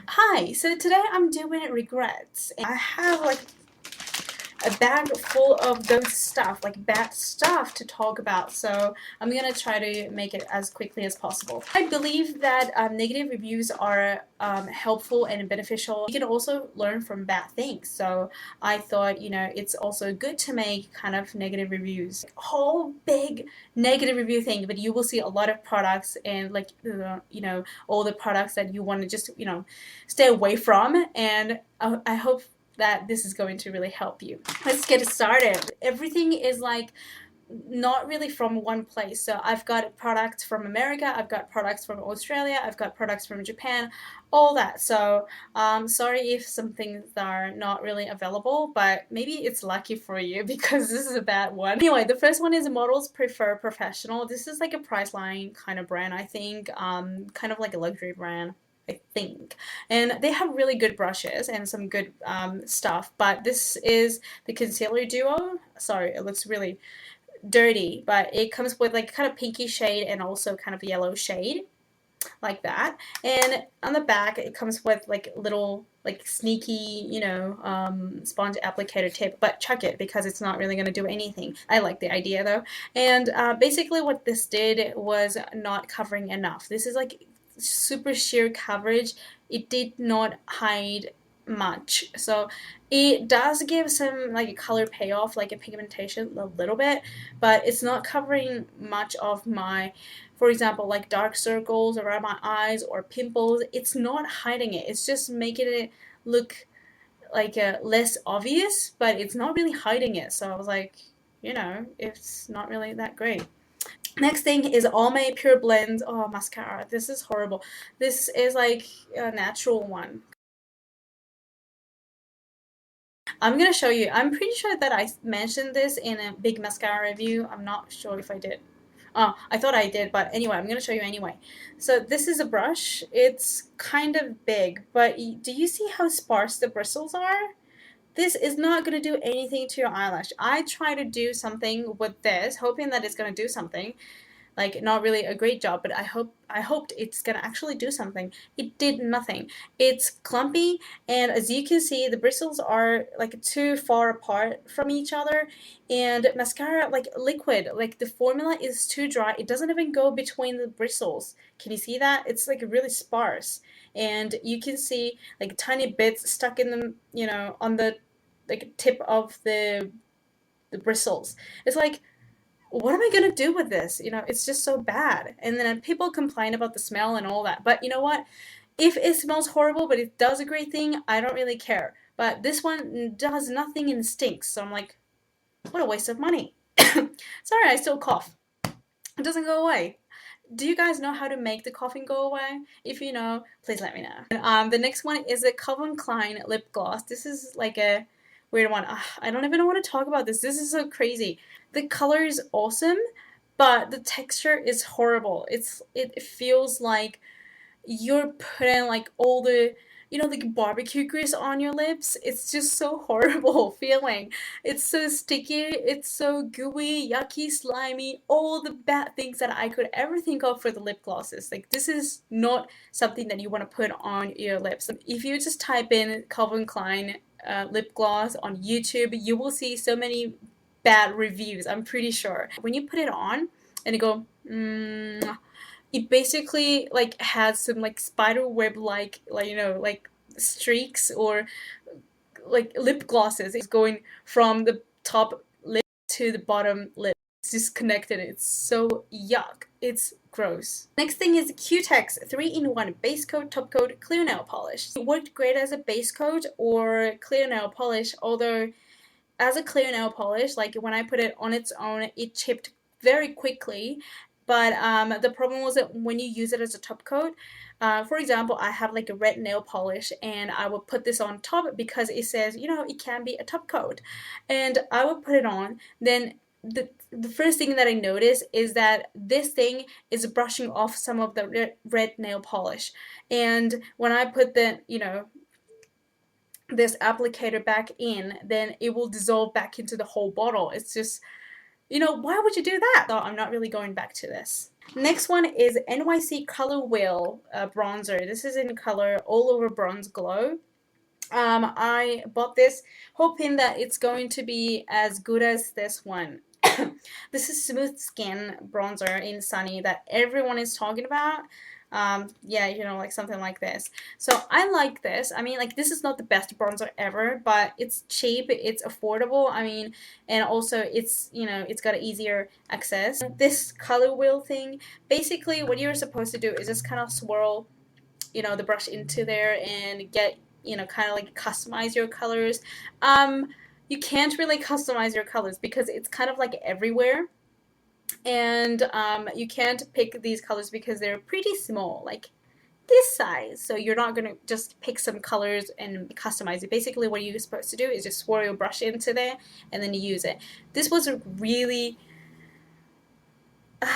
Hi, so today I'm doing regrets. I have like a bag full of those stuff, like bad stuff to talk about, so I'm gonna try to make it as quickly as possible. I believe that negative reviews are helpful and beneficial. You can also learn from bad things, so I thought, it's also good to make kind of negative reviews. Whole big negative review thing, but you will see a lot of products and like, all the products that you want to just, stay away from, and I hope that this is going to really help you. Let's get started. Everything is like not really from one place. So I've got products from America, I've got products from Australia, I've got products from Japan, all that. So sorry if some things are not really available, but maybe it's lucky for you because this is a bad one. Anyway, the first one is ModelsPrefer Professional. This is like a Priceline kind of brand, I think, kind of like a luxury brand, I think, and they have really good brushes and some good stuff, but this is the Concealer Duo. Sorry, it looks really dirty, but it comes with like kind of pinky shade and also kind of yellow shade like that, and on the back it comes with like little like sneaky sponge applicator tip, but chuck it because it's not really going to do anything. I like the idea though, and basically what this did was not covering enough. This is like super sheer coverage. It did not hide much, so it does give some like a color payoff, like a pigmentation a little bit, but it's not covering much of my, for example, like dark circles around my eyes or pimples. It's not hiding it, it's just making it look like less obvious, but it's not really hiding it. So I was like, it's not really that great. Next thing is ALMAY Pure Blends. Oh, mascara. This is horrible. This is like a natural one. I'm gonna show you. I'm pretty sure that I mentioned this in a big mascara review. I'm not sure if I did. Oh, I thought I did, but anyway, I'm gonna show you anyway. So this is a brush. It's kind of big, but do you see how sparse the bristles are? This is not going to do anything to your eyelash. I try to do something with this, hoping that it's going to do something. Like, not really a great job, but I hoped it's gonna actually do something. It did nothing. It's clumpy, and as you can see, the bristles are like too far apart from each other, and mascara, like liquid, like the formula is too dry. It doesn't even go between the bristles. Can you see that? It's like really sparse, and you can see like tiny bits stuck in them, on the like tip of the bristles. It's like, what am I gonna do with this? It's just so bad. And then people complain about the smell and all that. But you know what? If it smells horrible, but it does a great thing, I don't really care. But this one does nothing and stinks. So I'm like, what a waste of money. Sorry, I still cough. It doesn't go away. Do you guys know how to make the coughing go away? If you know, please let me know. And, the next one is the Klein lip gloss. This is like a weird one. I don't even want to talk about this. This is so crazy. The color is awesome, but the texture is horrible. It feels like you're putting like all the like barbecue grease on your lips. It's just so horrible feeling. It's so sticky, it's so gooey, yucky, slimy, all the bad things that I could ever think of for the lip glosses. Like, this is not something that you want to put on your lips. If you just type in Calvin Klein lip gloss on YouTube, you will see so many bad reviews, I'm pretty sure. When you put it on and you go, it basically like has some like spider web like like streaks or like lip glosses. It's going from the top lip to the bottom lip. It's disconnected. It's so yuck. It's gross. Next thing is Cutex 3-in-1 base coat, top coat, clear nail polish. It worked great as a base coat or clear nail polish, although as a clear nail polish, like when I put it on its own, it chipped very quickly. But the problem was that when you use it as a top coat, for example, I have like a red nail polish and I would put this on top because it says, it can be a top coat. And I would put it on, then the first thing that I notice is that this thing is brushing off some of the red nail polish. And when I put the, this applicator back in, then it will dissolve back into the whole bottle. It's just, why would you do that? So I'm not really going back to this. Next one is NYC Color Wheel bronzer. This is in color All Over Bronze Glow. I bought this hoping that it's going to be as good as this one. This is Smooth Skin bronzer in Sunny that everyone is talking about. Yeah, you know, like something like this. So I like this. I mean, like, this is not the best bronzer ever, but it's cheap, it's affordable. I mean, and also it's, you know, it's got easier access. This color wheel thing, basically what you're supposed to do is just kind of swirl, you know, the brush into there and get, you know, kind of like customize your colors. You can't really customize your colors because it's kind of like everywhere. And you can't pick these colors because they're pretty small, like this size. So you're not going to just pick some colors and customize it. Basically what you're supposed to do is just swirl your brush into there and then you use it. This was really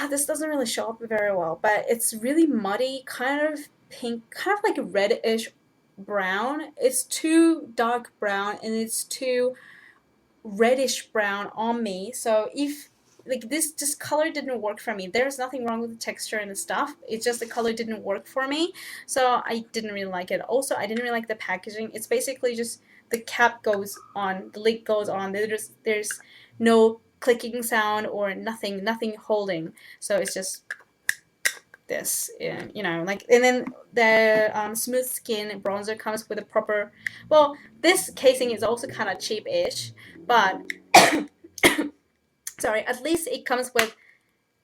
this doesn't really show up very well, but it's really muddy, kind of pink, kind of like reddish brown. It's too dark brown and it's too reddish brown on me. So if like this just color didn't work for me, there's nothing wrong with the texture and the stuff, it's just the color didn't work for me, so I didn't really like it. Also, I didn't really like the packaging. It's basically just the cap goes on, the lid goes on, there's no clicking sound or nothing holding, so it's just this, you know, like. And then the Smooth Skin bronzer comes with a proper, well, this casing is also kind of cheap-ish, but sorry, at least it comes with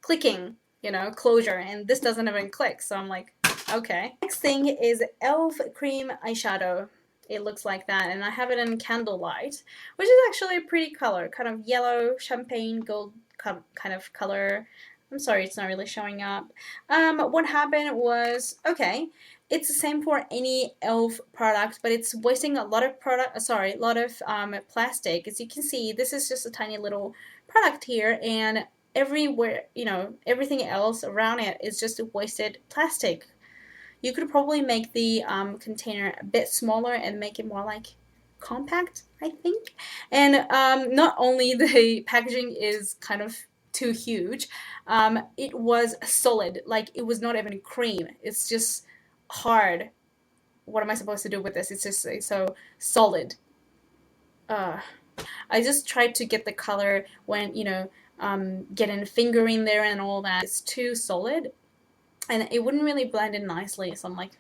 clicking, you know, closure, and this doesn't even click, so I'm like, okay. Next thing is e.l.f. Cream Eyeshadow. It looks like that, and I have it in Candlelight, which is actually a pretty color, kind of yellow, champagne, gold kind of color. I'm sorry, it's not really showing up. What happened was, okay, it's the same for any e.l.f. product, but it's wasting a lot of plastic. As you can see, this is just a tiny little product here, and everywhere, you know, everything else around it is just wasted plastic. You could probably make the container a bit smaller and make it more like compact, I think. And not only the packaging is kind of too huge, it was solid. Like, it was not even cream. It's just hard. What am I supposed to do with this? It's just so solid. I just tried to get the color when, you know, getting fingering there and all that. It's too solid and it wouldn't really blend in nicely, so I'm like,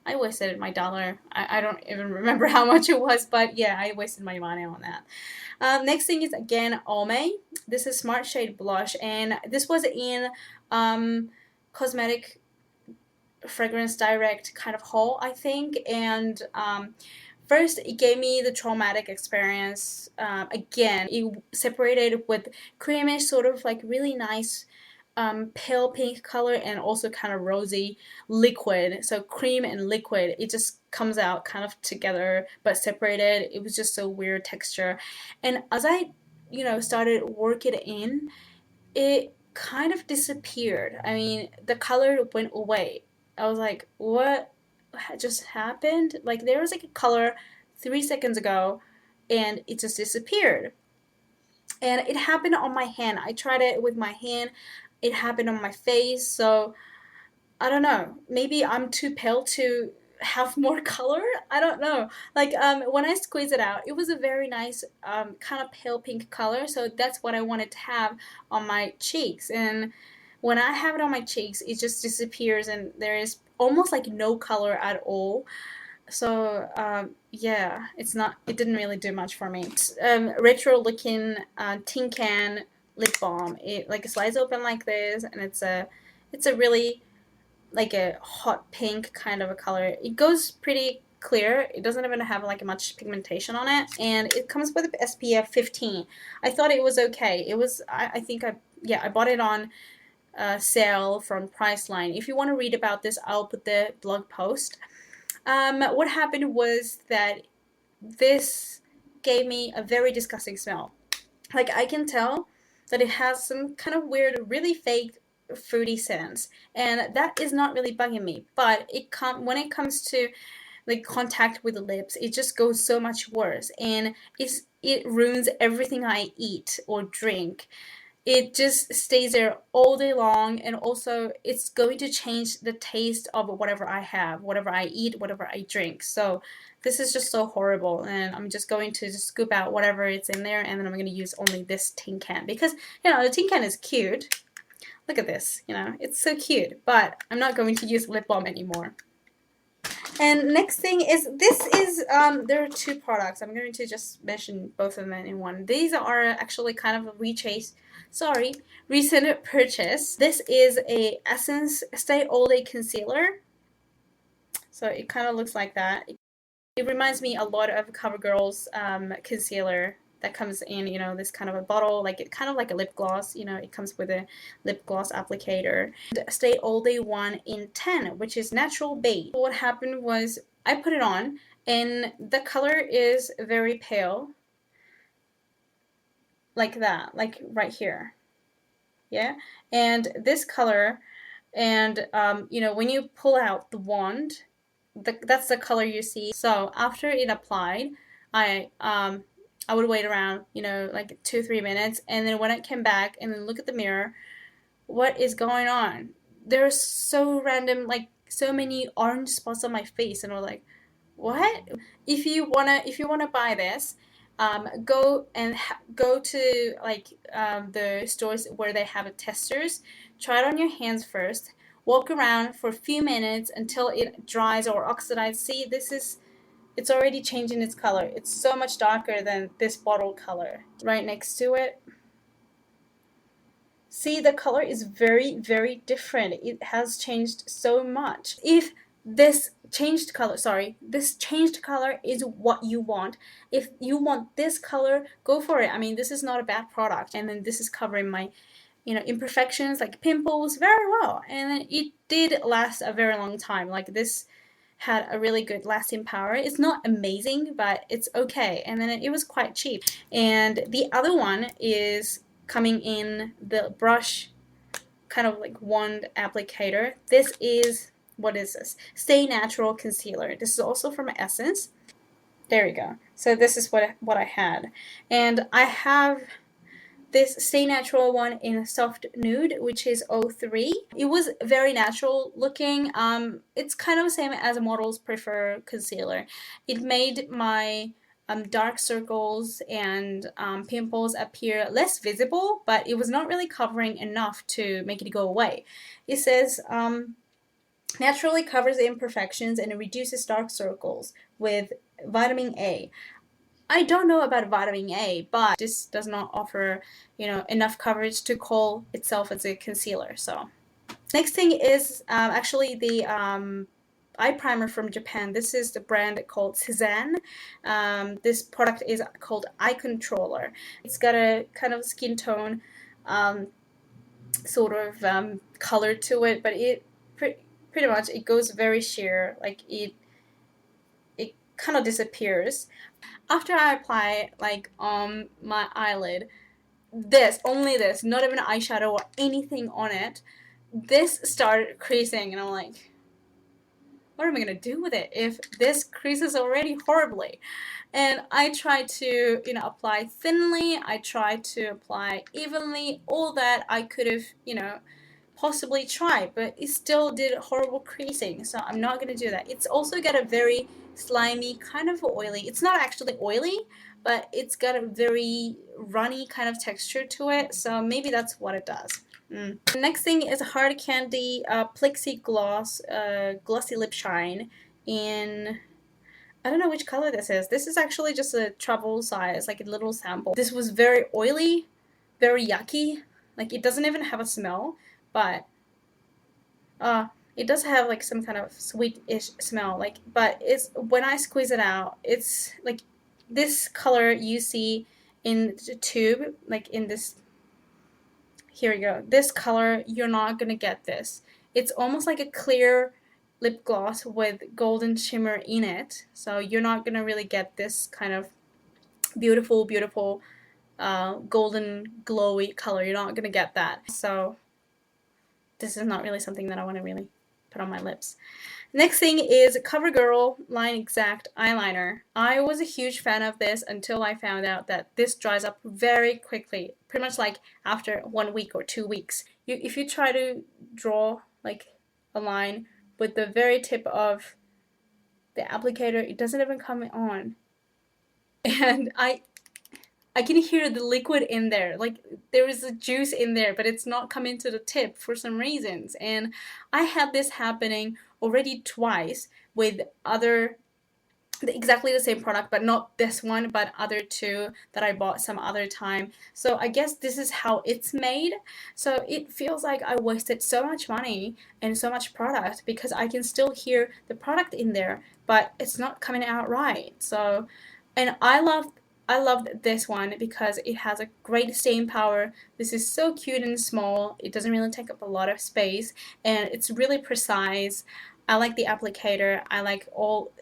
I wasted my dollar. I don't even remember how much it was, but yeah, I wasted my money on that. Next thing is, again, ALMAY. This is Smart Shade Blush, and this was in Cosmetic Fragrance Direct kind of haul, I think. And first, it gave me the traumatic experience. Again, it separated with creamish, sort of like really nice pale pink color, and also kind of rosy liquid. So cream and liquid, it just comes out kind of together but separated. It was just a weird texture. And as I, you know, started working it in, it kind of disappeared. I mean, the color went away. I was like, what just happened? Like, there was like a color 3 seconds ago and it just disappeared. And it happened on my hand. I tried it with my hand. It happened on my face. So I don't know. Maybe I'm too pale to have more color. I don't know. Like, when I squeeze it out, it was a very nice kind of pale pink color. So that's what I wanted to have on my cheeks. And when I have it on my cheeks, it just disappears and there is almost like no color at all. So yeah, it didn't really do much for me. Retro looking tin can lip balm. It like slides open like this, and it's a really like a hot pink kind of a color. It goes pretty clear. It doesn't even have like much pigmentation on it, and it comes with SPF 15. I thought it was okay. It was, I think I bought it on sale from Priceline. If you want to read about this, I'll put the blog post. What happened was that this gave me a very disgusting smell. Like, I can tell that it has some kind of weird, really fake fruity scents, and that is not really bugging me. But when it comes to like contact with the lips, it just goes so much worse, and it ruins everything I eat or drink. it just stays there all day long, and also it's going to change the taste of whatever I have, whatever I eat, whatever I drink. So this is just so horrible, and I'm just going to just scoop out whatever it's in there, and then I'm going to use only this tin can because, you know, the tin can is cute. Look at this, you know, it's so cute, but I'm not going to use lip balm anymore. And next thing is, this is, there are two products. I'm going to just mention both of them in one. These are actually kind of a recent purchase. This is a Essence Stay All Day Concealer. So it kind of looks like that. It reminds me a lot of Covergirl's concealer that comes in, you know, this kind of a bottle, like it kind of like a lip gloss, you know, it comes with a lip gloss applicator. Stay All Day 1 in 10, which is natural beige. What happened was I put it on, and the color is very pale, like that, like right here, yeah. And this color, and you know, when you pull out the wand, that's the color you see. So after it applied, I would wait around, you know, like 2-3 minutes, and then when I came back and then look at the mirror, what is going on? There's so random, like so many orange spots on my face, and I was like, what? If you wanna buy this, go to like the stores where they have testers. Try it on your hands first. Walk around for a few minutes until it dries or oxidizes. See, it's already changing its color. It's so much darker than this bottle color. Right next to it, see, the color is very, very different. It has changed so much. If this changed color is what you want, if you want this color, go for it. I mean, this is not a bad product. And then this is covering my, you know, imperfections like pimples very well, and then it did last a very long time. Like this had a really good lasting power. It's not amazing, but it's okay, and then it was quite cheap. And the other one is coming in the brush kind of like wand applicator. This is, what is this? Stay Natural Concealer. This is also from Essence. There we go. So this is what I had, and I have this Stay Natural one in Soft Nude, which is 03. It was very natural looking. It's kind of the same as a ModelsPrefer Concealer. It made my dark circles and pimples appear less visible, but it was not really covering enough to make it go away. It says, naturally covers the imperfections and it reduces dark circles with vitamin A. I don't know about vitamin A, but this does not offer, you know, enough coverage to call itself as a concealer. So next thing is actually the eye primer from Japan. This is the brand called Cezanne. This product is called Eye Controller. It's got a kind of skin tone sort of color to it, but it pretty much it goes very sheer, like it kind of disappears. After I apply like on my eyelid, only this, not even eyeshadow or anything on it, this started creasing, and I'm like, what am I gonna do with it if this creases already horribly? And I tried to, you know, apply thinly, I tried to apply evenly, all that I could have, you know, possibly try, but it still did horrible creasing, so I'm not going to do that. It's also got a very slimy, kind of oily, it's not actually oily, but it's got a very runny kind of texture to it, so maybe that's what it does. The next thing is a Hard Candy Plexi Gloss Glossy Lip Shine in, I don't know which color this is. This is actually just a travel size, like a little sample. This was very oily, very yucky, like it doesn't even have a smell. But it does have like some kind of sweet-ish smell, like, but it's, when I squeeze it out, it's like this color you see in the tube, like in this, here we go, this color, you're not gonna get this. It's almost like a clear lip gloss with golden shimmer in it, so you're not gonna really get this kind of beautiful golden glowy color. You're not gonna get that. So this is not really something that I want to really put on my lips. Next thing is CoverGirl LineExact Eyeliner. I was a huge fan of this until I found out that this dries up very quickly, pretty much like after 1 week or 2 weeks. If you try to draw like a line with the very tip of the applicator, it doesn't even come on. And I can hear the liquid in there, like there is a juice in there, but it's not coming to the tip for some reasons. And I had this happening already twice with exactly the same product, but not this one, but other two that I bought some other time. So I guess this is how it's made. So it feels like I wasted so much money and so much product because I can still hear the product in there, but it's not coming out right. So, and I loved this one because it has a great staying power. This is so cute and small. It doesn't really take up a lot of space, and it's really precise. I like the applicator. I like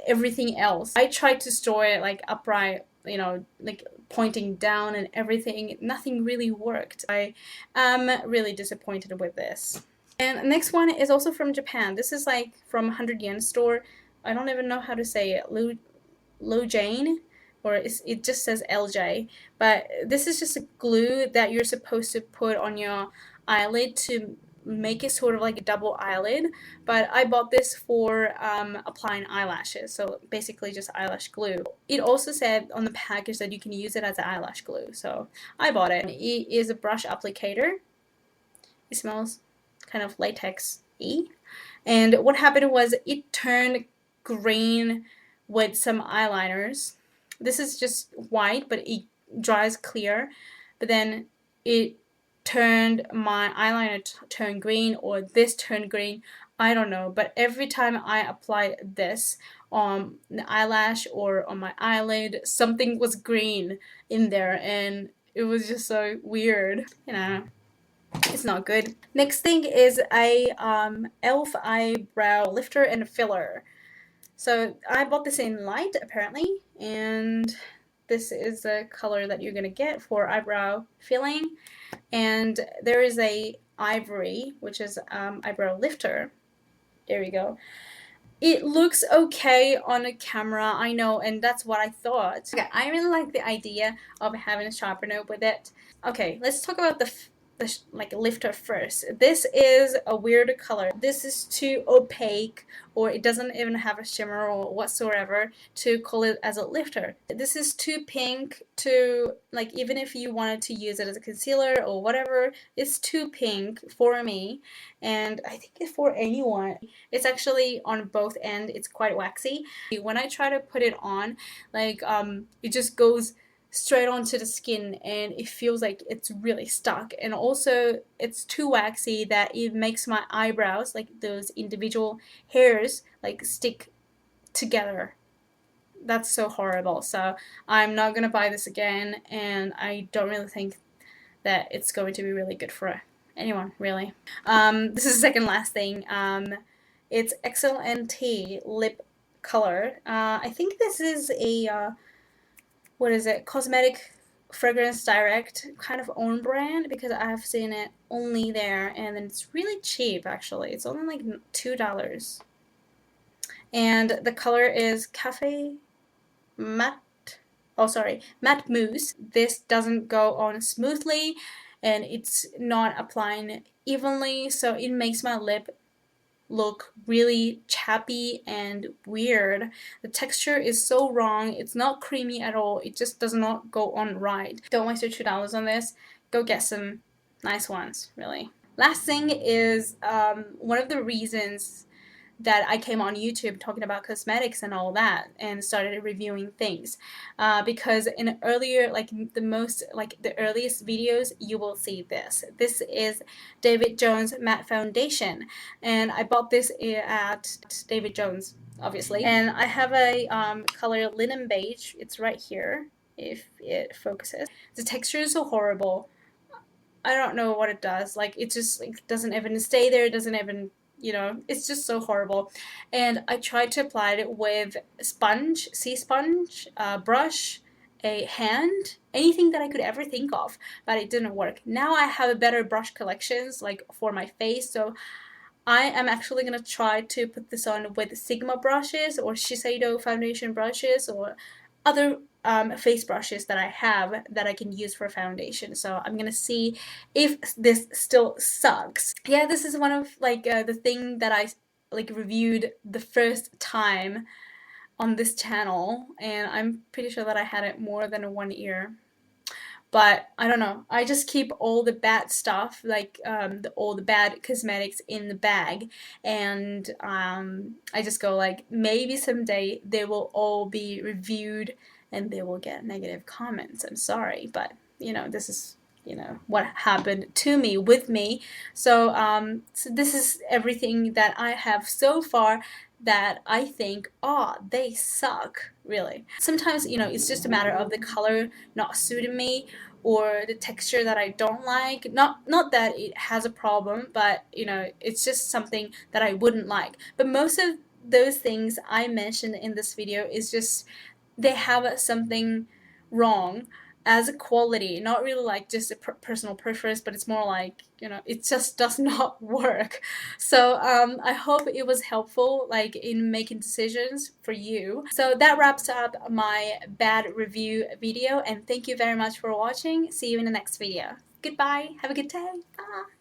everything else. I tried to store it like upright, you know, like pointing down and everything. Nothing really worked. I am really disappointed with this. And next one is also from Japan. This is like from 100 yen store. I don't even know how to say it. LOUJANE, or it just says LJ, but this is just a glue that you're supposed to put on your eyelid to make it sort of like a double eyelid. But I bought this for applying eyelashes, so basically just eyelash glue. It also said on the package that you can use it as an eyelash glue, so I bought it. It is a brush applicator. It smells kind of latex-y, and what happened was it turned green with some eyeliners. This is just white, but it dries clear. But then it turned my eyeliner turned green, or this turned green. I don't know. But every time I applied this on the eyelash or on my eyelid, something was green in there, and it was just so weird. You know, it's not good. Next thing is a e.l.f. eyebrow lifter and filler. So I bought this in light apparently, and this is the color that you're gonna get for eyebrow filling. And there is a ivory, which is eyebrow lifter. There we go. It looks okay on a camera, I know, and that's what I thought. Okay, I really like the idea of having a sharpener with it. Okay, let's talk about the like lifter first. This is a weird color. This is too opaque, or it doesn't even have a shimmer or whatsoever to call it as a lifter. This is too pink to, like, even if you wanted to use it as a concealer or whatever, it's too pink for me, and I think it's for anyone. It's actually on both ends. It's quite waxy. When I try to put it on, like it just goes straight onto the skin, and it feels like it's really stuck. And also it's too waxy that it makes my eyebrows, like those individual hairs, like stick together. That's so horrible. So I'm not gonna buy this again, and I don't really think that it's going to be really good for anyone, really. This is the second last thing. It's XLNT Lip Color. I think this is a what is it? Cosmetic Fragrance Direct kind of own brand, because I have seen it only there, and it's really cheap actually. It's only like $2. And the color is Cafe Matte. Oh, sorry, Matte Mousse. This doesn't go on smoothly, and it's not applying evenly, so it makes my lip look really chappy and weird. The texture is so wrong. It's not creamy at all. It just does not go on right. Don't waste your $2 on this. Go get some nice ones, really. Last thing is one of the reasons that I came on YouTube talking about cosmetics and all that, and started reviewing things, because in earlier, like the earliest videos, you will see this. This is David Jones Matte Foundation, and I bought this at David Jones, obviously. And I have a color Linen Beige. It's right here if it focuses. The texture is so horrible. I don't know what it does. Like, it just like doesn't even stay there. It doesn't even, you know, it's just so horrible. And I tried to apply it with sponge, sea sponge, brush, a hand, anything that I could ever think of, but it didn't work. Now I have a better brush collections like for my face, so I am actually going to try to put this on with Sigma brushes or Shiseido foundation brushes or other face brushes that I have that I can use for foundation. So I'm gonna see if this still sucks. Yeah, this is one of like the thing that I like reviewed the first time on this channel, and I'm pretty sure that I had it more than 1 year. But I don't know. I just keep all the bad stuff, like all the bad cosmetics in the bag, and I just go like maybe someday they will all be reviewed and they will get negative comments. I'm sorry, but you know this is what happened to me with me. So so this is everything that I have so far that I think, oh, they suck, really. Sometimes, it's just a matter of the color not suiting me or the texture that I don't like. Not that it has a problem, but, it's just something that I wouldn't like. But most of those things I mentioned in this video is just they have something wrong as a quality, not really like just a personal preference, but it's more like, it just does not work. So I hope it was helpful like in making decisions for you. So that wraps up my bad review video, and thank you very much for watching. See you in the next video. Goodbye. Have a good day. Bye.